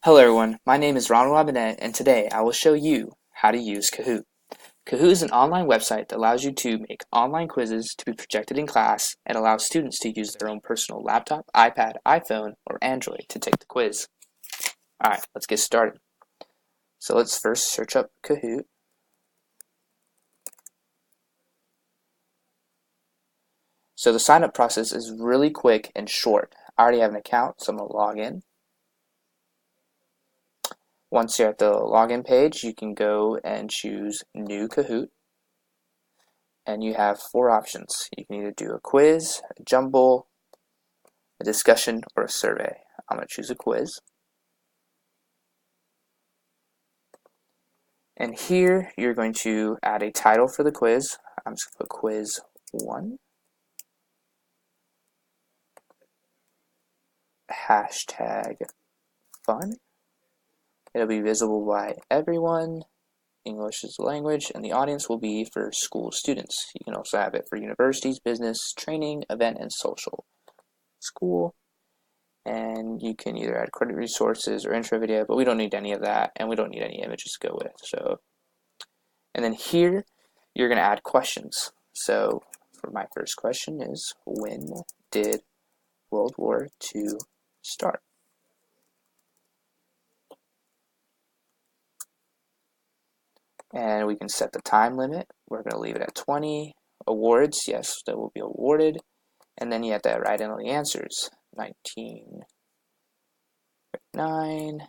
Hello everyone, my name is Ronald Robinette and today I will show you how to use Kahoot. Kahoot is an online website that allows you to make online quizzes to be projected in class and allows students to use their own personal laptop, iPad, iPhone, or Android to take the quiz. Alright, let's get started. So let's first search up Kahoot. So the sign up process is really quick and short. I already have an account, so I'm going to log in. Once you're at the login page, you can go and choose New Kahoot. And you have four options. You can either do a quiz, a jumble, a discussion, or a survey. I'm going to choose a quiz. And here you're going to add a title for the quiz. I'm just going to put quiz 1. Hashtag fun. It'll be visible by everyone. English is the language, and the audience will be for school students. You can also have it for universities, business, training, event, and social. School. And you can either add credit resources or intro video, but we don't need any of that, and we don't need any images to go with. And then here, you're going to add questions. So for my first question is, when did World War II start? And we can set the time limit. We're going to leave it at 20. Awards, yes, that will be awarded. And then you have to write in all the answers. 1939,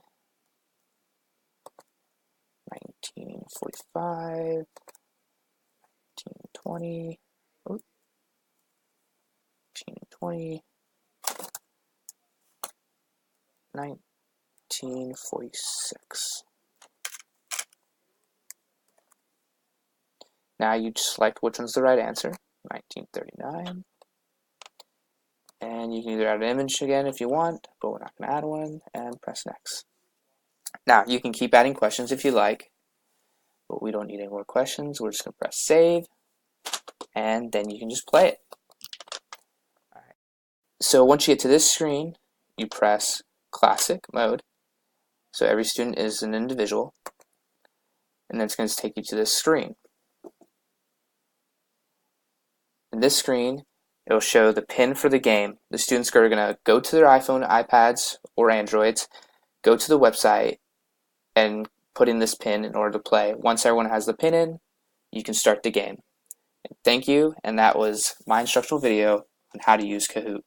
1945, 1920, 1920, 1946. Now you select which one's the right answer, 1939. And you can either add an image again if you want, but we're not going to add one, and press next. Now you can keep adding questions if you like, but we don't need any more questions. We're just going to press save, and then you can just play it. All right. So once you get to this screen, you press classic mode. So every student is an individual, and then it's going to take you to this screen. In this screen, it will show the pin for the game. The students are going to go to their iPhone, iPads, or Androids, go to the website, and put in this pin in order to play. Once everyone has the pin in, you can start the game. Thank you, and that was my instructional video on how to use Kahoot.